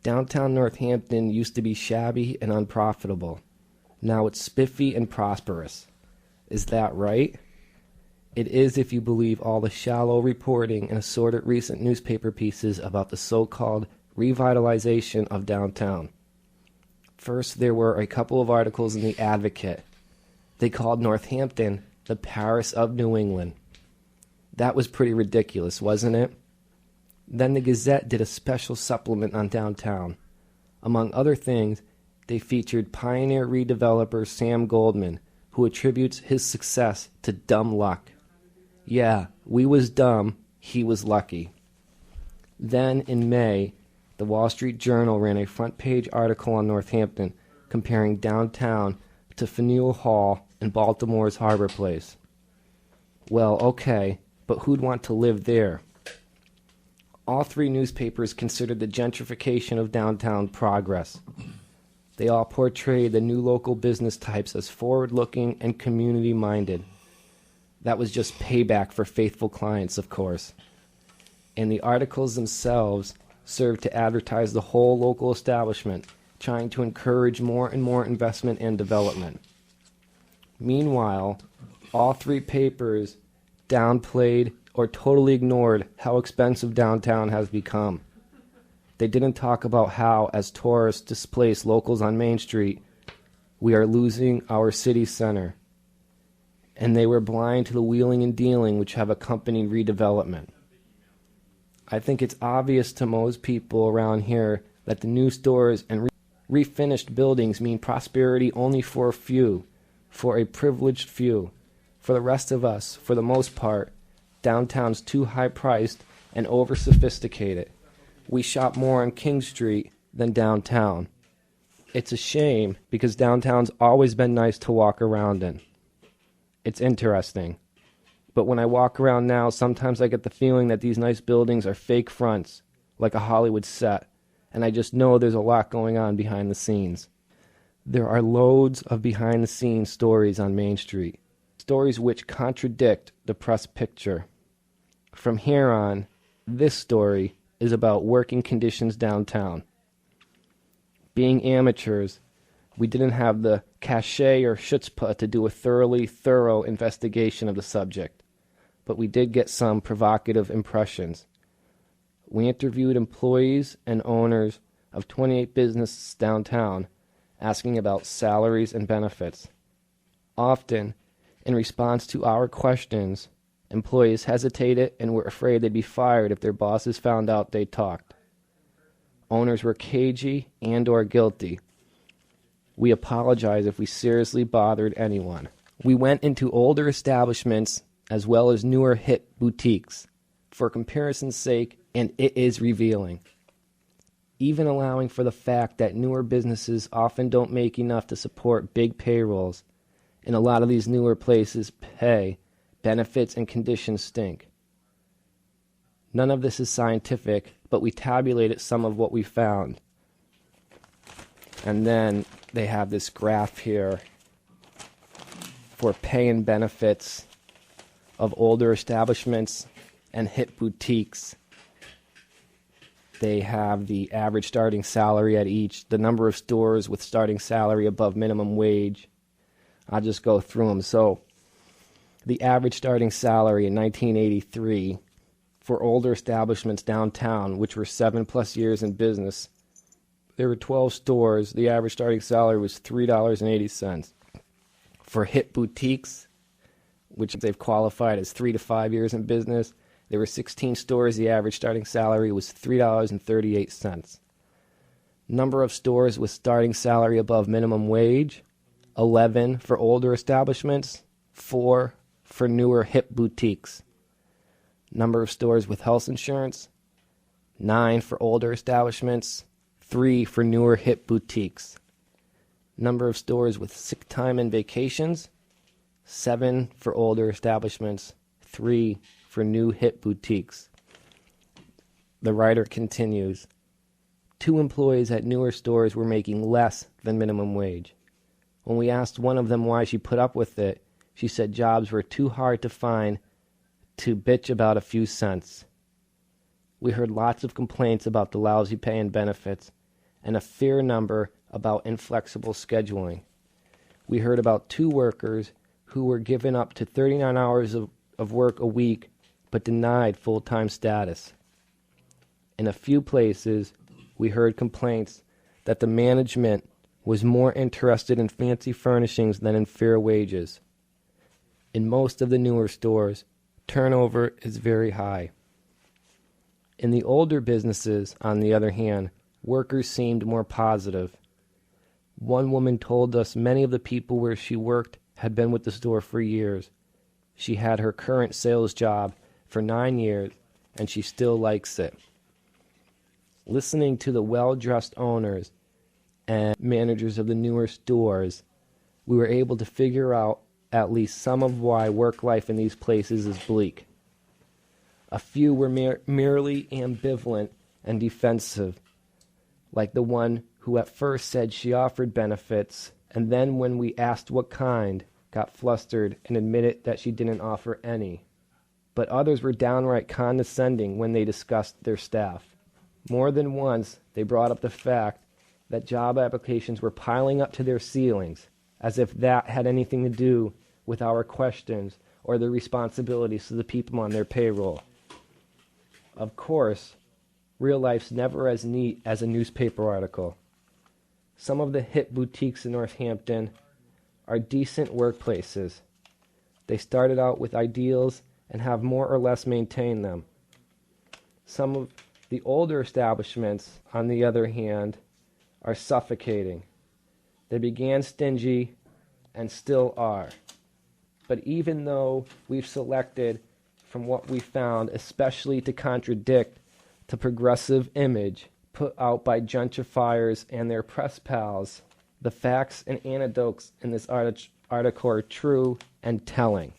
Downtown Northampton used to be shabby and unprofitable. Now it's spiffy and prosperous. Is that right? It is if you believe all the shallow reporting and assorted recent newspaper pieces about the so-called revitalization of downtown. First, there were a couple of articles in the Advocate. They called Northampton the Paris of New England. That was pretty ridiculous, wasn't it? Then the Gazette did a special supplement on downtown. Among other things, they featured pioneer redeveloper Sam Goldman, who attributes his success to dumb luck. Yeah, we was dumb, he was lucky. Then, in May, the Wall Street Journal ran a front-page article on Northampton comparing downtown to Faneuil Hall and Baltimore's Harbor Place. Well, okay, but who'd want to live there? All three newspapers considered the gentrification of downtown progress. They all portrayed the new local business types as forward-looking and community-minded. That was just payback for faithful clients, of course. And the articles themselves served to advertise the whole local establishment, trying to encourage more and more investment and development. Meanwhile, all three papers downplayed or totally ignored how expensive downtown has become. They didn't talk about how, as tourists displace locals on Main Street, we are losing our city center. And they were blind to the wheeling and dealing which have accompanied redevelopment. I think it's obvious to most people around here that the new stores and refinished buildings mean prosperity only for a few, for a privileged few. For the rest of us, for the most part, downtown's too high-priced and over-sophisticated. We shop more on King Street than downtown. It's a shame because downtown's always been nice to walk around in. It's interesting. But when I walk around now, sometimes I get the feeling that these nice buildings are fake fronts, like a Hollywood set, and I just know there's a lot going on behind the scenes. There are loads of behind-the-scenes stories on Main Street, stories which contradict the press picture. From here on, this story is about working conditions downtown. Being amateurs, we didn't have the cachet or chutzpah to do a thorough investigation of the subject, but we did get some provocative impressions. We interviewed employees and owners of 28 businesses downtown, asking about salaries and benefits. Often, in response to our questions, employees hesitated and were afraid they'd be fired if their bosses found out they talked. Owners were cagey and or guilty. We apologize if we seriously bothered anyone. We went into older establishments as well as newer hip boutiques, for comparison's sake, and it is revealing. Even allowing for the fact that newer businesses often don't make enough to support big payrolls, and a lot of these newer places pay, benefits and conditions stink. None of this is scientific, but we tabulated some of what we found. And then they have this graph here for pay and benefits of older establishments and hip boutiques. They have the average starting salary at each, the number of stores with starting salary above minimum wage. I'll just go through them. So the average starting salary in 1983 for older establishments downtown, which were 7+ years in business, there were 12 stores. The average starting salary was $3.80. For hip boutiques, which they've qualified as 3 to 5 years in business, there were 16 stores. The average starting salary was $3.38. Number of stores with starting salary above minimum wage, 11 for older establishments, 4 for newer hip boutiques. Number of stores with health insurance, 9 for older establishments, 3 for newer hip boutiques. Number of stores with sick time and vacations, 7 for older establishments, 3 for new hip boutiques. The writer continues, 2 employees at newer stores were making less than minimum wage. When we asked one of them why she put up with it, she said jobs were too hard to find to bitch about a few cents. We heard lots of complaints about the lousy pay and benefits, and a fair number about inflexible scheduling. We heard about 2 workers who were given up to 39 hours of work a week but denied full-time status. In a few places, we heard complaints that the management was more interested in fancy furnishings than in fair wages. In most of the newer stores, turnover is very high. In the older businesses, on the other hand, workers seemed more positive. One woman told us many of the people where she worked had been with the store for years. She had her current sales job for 9 years, and she still likes it. Listening to the well-dressed owners and managers of the newer stores, we were able to figure out at least some of why work life in these places is bleak. A few were merely ambivalent and defensive, like the one who at first said she offered benefits, and then when we asked what kind, got flustered and admitted that she didn't offer any. But others were downright condescending when they discussed their staff. More than once, they brought up the fact that job applications were piling up to their ceilings, as if that had anything to do with our questions or the responsibilities to the people on their payroll. Of course, real life's never as neat as a newspaper article. Some of the hip boutiques in Northampton are decent workplaces. They started out with ideals and have more or less maintained them. Some of the older establishments, on the other hand, are suffocating. They began stingy and still are. But even though we've selected from what we found, especially to contradict the progressive image put out by gentrifiers and their press pals, the facts and anecdotes in this article are true and telling.